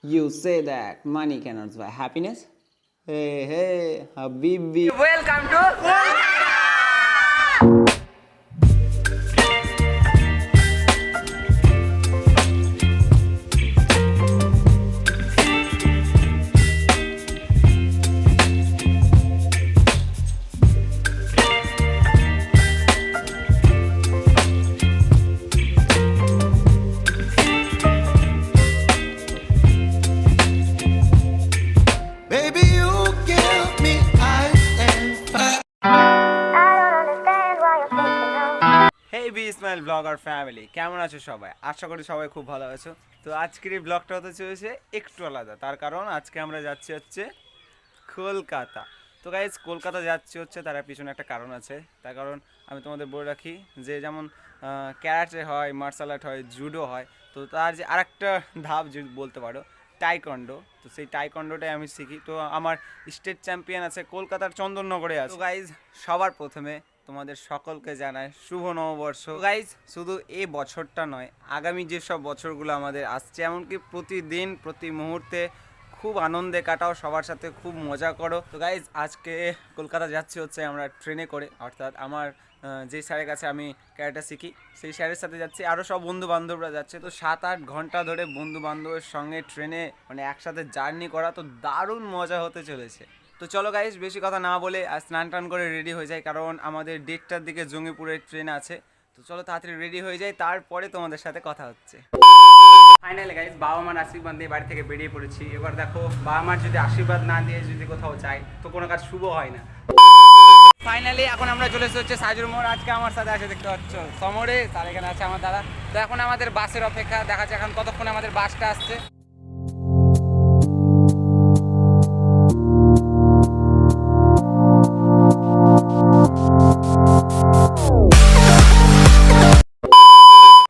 You say that money cannot buy happiness? Hey, hey, Habibi. Welcome to Baby, you give me ice and fire. Hey B smile blogger family, কেমন আছো সবাই? আশা করি সবাই খুব ভালো আছো। তো আজকের এই ব্লগটা হতে চলেছে একটু আলাদা, তার কারণ আজকে আমরা যাচ্ছি হচ্ছে কলকাতা। তো গাইজ কলকাতা যাচ্ছি হচ্ছে তার পিছনে একটা কারণ আছে। তার কারণ আমি তোমাদের বলে রাখি যে যেমন ক্যারাটে হয়, মার্শাল আর্ট হয়, জুডো হয়, তো তার যে আরেকটা ধাপ যদি বলতে পারো টাইকন্ডো, তো সেই টাইকন্ডোটাই আমি শিখি। তো আমার স্টেট চ্যাম্পিয়ন আছে কলকাতার চন্দননগরে আছে। তো গাইজ সবার প্রথমে তোমাদের সকলকে জানায় শুভ নববর্ষ। গাইজ শুধু এই বছরটা নয়, আগামী যেসব বছরগুলো আমাদের আসছে, এমনকি প্রতিদিন প্রতি মুহূর্তে খুব আনন্দে কাটাও, সবার সাথে খুব মজা করো। তো গাইজ আজকে কলকাতা যাচ্ছি হচ্ছে আমরা ট্রেনে করে, অর্থাৎ আমার যে স্যারের কাছে আমি ক্যারাটে শিখি সেই স্যারের সাথে যাচ্ছি, আরও সব বন্ধু বান্ধবরা যাচ্ছে। তো 7-8 ঘন্টা ধরে বন্ধু বান্ধবের সঙ্গে ট্রেনে মানে একসাথে জার্নি করা, তো দারুণ মজা হতে চলেছে। তো চলো গাইজ বেশি কথা না বলে আর স্নান টান করে রেডি হয়ে যায়, কারণ আমাদের 1:30টার দিকে জঙ্গিপুরের ট্রেন আছে। তো চলো তাড়াতাড়ি রেডি হয়ে যায়, তারপরে তোমাদের সাথে কথা হচ্ছে। ফাইনালি গাইজ বাবা মার আশীর্বাদ দিয়ে বাড়ি থেকে বেরিয়ে পড়েছি। এবার দেখো, বাবা মার যদি আশীর্বাদ না দিয়ে যদি কোথাও যাই তো কোনো কাজ শুভ হয় না। ফাইনালি এখন আমরা চলে এসেছি হচ্ছে সাজুর মোড়। আজকে আমার সাথে আছে দেখতে পাচ্ছ সমরে, তার এখানে আছে আমার দাদা। তো এখন আমাদের বাসের অপেক্ষা, দেখা যাচ্ছে এখন কতক্ষণ আমাদের বাসটা আসছে।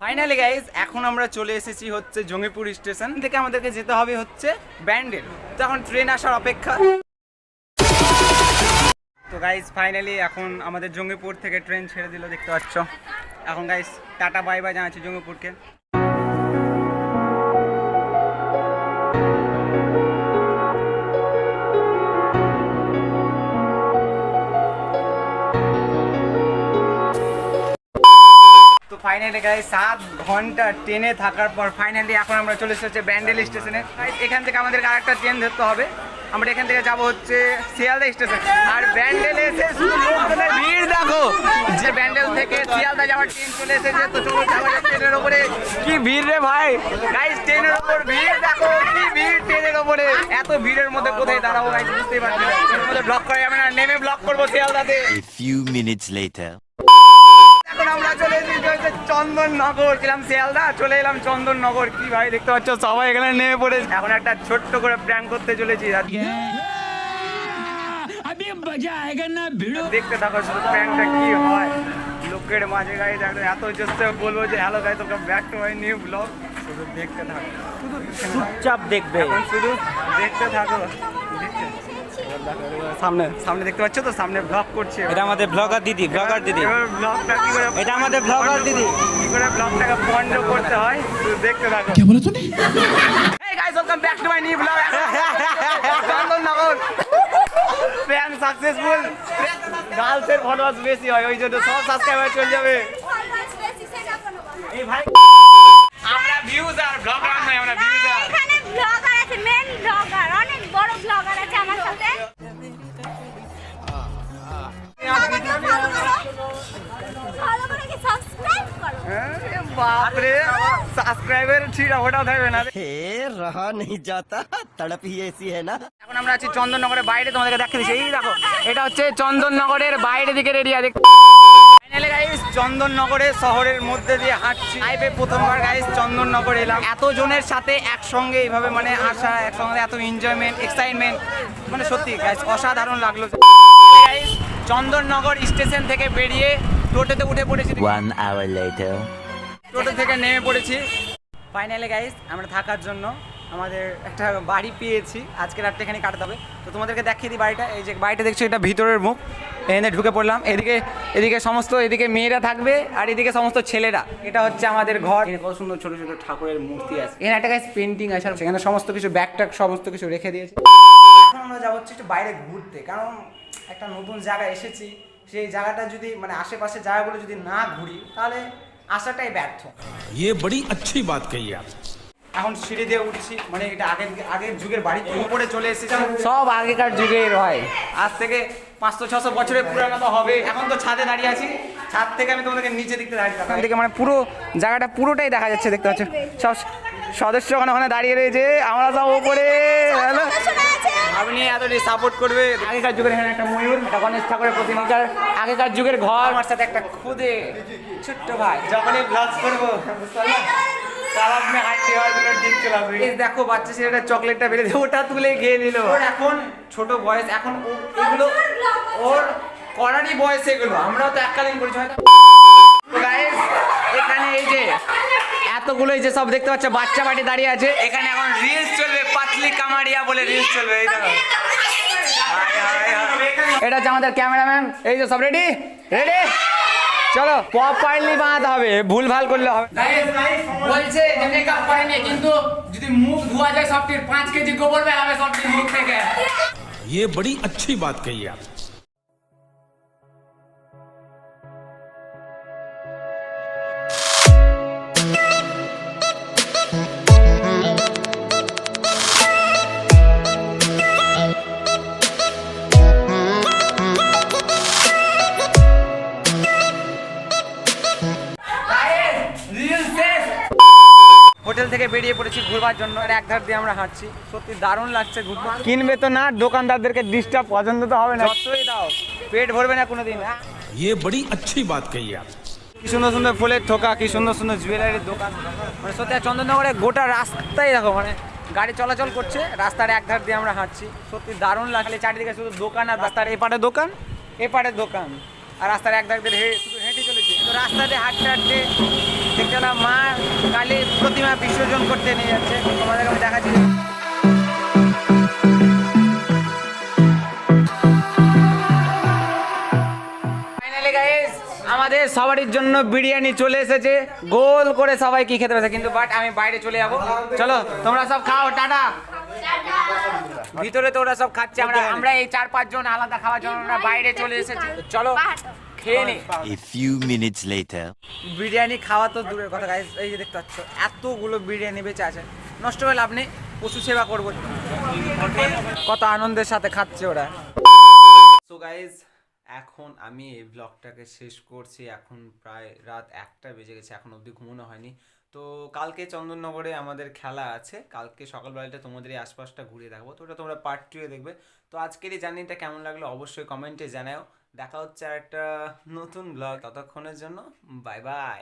ফাইনালি গাইজ এখন আমরা চলে এসেছি হচ্ছে জঙ্গিপুর স্টেশন থেকে, আমাদেরকে যেতে হবে হচ্ছে ব্যান্ডেল। তো এখন ট্রেন আসার অপেক্ষা। তো গাইজ ফাইনালি এখন আমাদের জঙ্গিপুর থেকে ট্রেন ছেড়ে দিল, দেখতে পাচ্ছ। এখন গাইজ টাটা বাই বাই জানাচ্ছি জঙ্গিপুরকে। তো ফাইনালি গাইজ 7 ঘন্টা ট্রেনে থাকার পর ফাইনালি এখন আমরা চলে এসেছি ব্যান্ডেল স্টেশনে। এখান থেকে আমাদেরকে আরেকটা ট্রেন ধরতে হবে। আমরা এখান থেকে যাবো হচ্ছে শিয়ালদা স্টেশন। আর ব্যান্ডেলে এসে শুধু লোকজনের ভিড় দেখো, যে ব্যান্ডেল থেকে শিয়ালদা যাওয়ার ট্রেন চলে এসেছে। তো চলো যাওয়া যাক ট্রেনের ওপরে। কি ভিড় রে ভাই, গাইজ ট্রেনের ওপর ভিড় দেখো, কি ভিড় ট্রেনের ওপরে। এত ভিড়ের মধ্যে কোথায় দাঁড়াবো গাইজ বুঝতেই পারছি না। এর মধ্যে ব্লক করা যাবে না, নেমে ব্লক করবো শিয়ালদাতে। A few minutes later. এখন আমরা চলে এসেছি হচ্ছে চন্দননগর। ছিলাম শিয়ালদা, চলে এলাম চন্দননগর। কি ভাই দেখতে পাচ্ছ সবাই এখানে নেমে পড়েছে। এখন একটা ছোট্ট করে প্র্যাঙ্ক করতে চলেছি, দেখতে থাকো শুধু প্র্যাঙ্কটা কি হয় লোকের মাঝে। গাই দেখো এত জোরসে বলবো যে হ্যালো গাই, তোকে back to my new blog. শুধু দেখতে থাকো, শুধু চুপচাপ দেখবে, শুধু দেখতে থাকো। সামনে সামনে দেখতে পাচ্ছ তো, সামনে ব্লগ করছে। এটা আমাদের ব্লগার দিদি, ব্লগার দিদি। ব্লগটা কি করে, এটা আমাদের ব্লগার দিদি। কি করে ব্লগটাকে বন্ধ করতে হয় শুধু দেখতে থাকো। क्या बोला तूने? Hey guys, welcome back to my new vlog. Chandannagar plan successful. গার্লসের ফলোয়ার্স বেশি হয়, ওই জন্য সব সাবস্ক্রাইবার চলে যাবে। এই ভাই আমরা ভিউজ আর ব্লগার নয়, আমরা ভিউজ আর। এখানে ব্লগার আছে, মেন ব্লগার, অনেক বড় ব্লগার আছে আমার সাথে। ভালো করে কি সাবস্ক্রাইব করো। বাপ রে, সাবস্ক্রাইবার ঠিক ওটাও থাকবে না। हे रहा नहीं जाता, तड़प ही ऐसी है ना। এখন আমরা আছি চন্দননগরের বাইরে, তোমাদেরকে দেখিয়ে দিচ্ছি। এই দেখো, এটা হচ্ছে চন্দননগরের বাইরে দিকের এরিয়া। ফাইনালি গাইস চন্দননগরের শহরের মধ্যে দিয়ে হাঁটছি। লাইফে প্রথমবার গাইস চন্দননগর এলাম। এত জনের সাথে একসঙ্গে এইভাবে মানে আসা, একসঙ্গে এত এনজয়মেন্ট, এক্সাইটমেন্ট, মানে সত্যি গাইস অসাধারণ লাগলো। গাইস চন্দননগর স্টেশন থেকে বেরিয়ে টোটোতে উঠে পড়েছি। 1 hour later. টোটো থেকে নেমে পড়েছি। ফাইনালি গাইস আমরা থাকার জন্য আমাদের একটা বাড়ি পেয়েছি, আজকে রাতটা এখানে কাটাতে হবে। তো তোমাদেরকে দেখিয়ে দিই বাড়িটা। এই যে বাড়িটা দেখছো, এটা ভিতরের মুখ। এখানে ঢুকে পড়লাম। এদিকে সমস্ত এদিকে মেয়েরা থাকবে আর এদিকে সমস্ত ছেলেরা। এটা হচ্ছে আমাদের ঘর। এখানে কত সুন্দর ছোট ছোট ঠাকুরের মূর্তি আছে। এখানে একটা পেন্টিং আছে, সেখানে সমস্ত কিছু ব্যাগ ট্যাগ সমস্ত কিছু রেখে দিয়েছে। এখন আমরা যাবো হচ্ছে একটু বাইরে ঘুরতে, কারণ একটা নতুন জায়গায় এসেছি। সেই জায়গাটা যদি মানে আশেপাশে জায়গাগুলো যদি না ঘুরি তাহলে আসাটাই ব্যর্থ। ये बड़ी अच्छी बात कही आप। এখন সিঁড়ি দিয়ে উঠছি, মানে এটা আগের যুগের বাড়ি উপরে চলে এসেছে। সব আগেকার যুগের হয়, আজ থেকে 500-600 বছরের পুরানো তো হবে। এখন তো ছাদে দাঁড়িয়ে আছি, ছাদ থেকে আমি তোমাদেরকে নিচে দিকতে দাঁড়িয়ে থাকি। দেখে মানে পুরো জায়গাটা পুরোটাই দেখা যাচ্ছে, দেখতে পাচ্ছ সব সদস্য ওখানে দাঁড়িয়ে রয়েছে, আমরা সব ওপরে। আপনি এতটাই সাপোর্ট করবে। আগেকার যুগের এখানে একটা ময়ূর, একটা গণেশ ঠাকুরের প্রতিমাকার আগেকার যুগের ঘর। আমার সাথে একটা খুদে ছোট্ট ভাই, যখনই ব্লগ করবো দেখো বাচ্চা ছেলেটা চকলেটটা বেড়ে ওটা তুলে খেয়ে নিল। এখন ছোট বয়স, এখন এগুলো ওর করারই বয়স, এগুলো আমরাও তো এককালীন করেছি হয়তো। এখানে এই যে এতগুলো এই যে সব দেখতে পাচ্ছ বাচ্চা বাড়ি দাঁড়িয়ে আছে, এখানে এখন রিলস চলবে, পাতলি কামারিয়া বলে রিলস চলবে। এই দেখো এটা হচ্ছে আমাদের ক্যামেরাম্যান। এই যে সব রেডি রেডি, চলো প্রপারলি বানাতে হবে, ভুল ভাল করলে হবে। বলছে যে মেকআপ করেনি, কিন্তু যদি মুখ ধোয়া যায় সবটির 5 কেজি গোবর বের হবে সবটির মুখ থেকে। ये बड़ी अच्छी बात कही आप। হোটেল থেকে বেরিয়ে পড়েছি ঘুরবার জন্য, আর এক ধার দিয়ে আমরা হাঁটছি। সত্যি দারুণ লাগছে ঘুরতে। কিনবে তো না, দোকানদারদেরকে ডিস্টার্ব পছন্দ তো হবে না, যতই দাও পেট ভরবে না কোনোদিন। ये बड़ी अच्छी बात कही आप। কি সুন্দর সুন্দর ফুলের থোকা, কি সুন্দর সুন্দর জুয়েলারির দোকান। মানে সত্যি চন্দননগরে গোটা রাস্তায় দেখো, মানে গাড়ি চলাচল করছে, রাস্তার এক ধার দিয়ে আমরা হাঁটছি। সত্যি দারুণ লাগলে, চারিদিকে শুধু দোকান আর রাস্তার এপারে দোকান এপারে দোকান, আর রাস্তার এক ধার দিয়ে শুধু হেঁটে চলেছি। তো রাস্তাতে হাঁটতে হাঁটতে দেখতে পেলাম মা কালী প্রতিমা বিসর্জন করতে নিয়ে যাচ্ছে। তোমাদেরকে আমি দেখাচ্ছি। ফাইনালি গাইস আমাদের সবারই জন্য বিরিয়ানি চলে এসেছে, গোল করে সবাই কি খেতে পারছে, কিন্তু বাট আমি বাইরে চলে যাবো। চলো তোমরা সব খাও, টাটা। ভিতরে তো ওরা সব খাচ্ছে, আমরা এই 4-5 জন আলাদা খাওয়ার জন্য আমরা বাইরে চলে এসেছি। চলো খেয়ে নি। A few minutes later. Biryani খাওয়া তো দূরের কথা গাইস, এই যে দেখতে পাচ্ছ এতগুলো বিরিয়ানি বেঁচে আছে, নষ্ট হলে আপনি পশু সেবা করবো। কত আনন্দের সাথে খাচ্ছে ওরা। সো গাইস এখন আমি এই ব্লগটাকে শেষ করছি। এখন প্রায় রাত 1টা বেজে গেছে, এখন অবধি ঘুমানো হয়নি। তো কালকে চন্দননগরে আমাদের খেলা আছে, কালকে সকালবেলাটা তোমাদের এই আশপাশটা ঘুরিয়ে দেখাবো, তো ওটা তোমরা পার্ট 2 এ দেখবে। তো আজকের এই জার্নিটা কেমন লাগলো অবশ্যই কমেন্টে জানাও। দেখা হচ্ছে আর একটা নতুন ব্লগ, ততক্ষণের জন্য বাই বাই।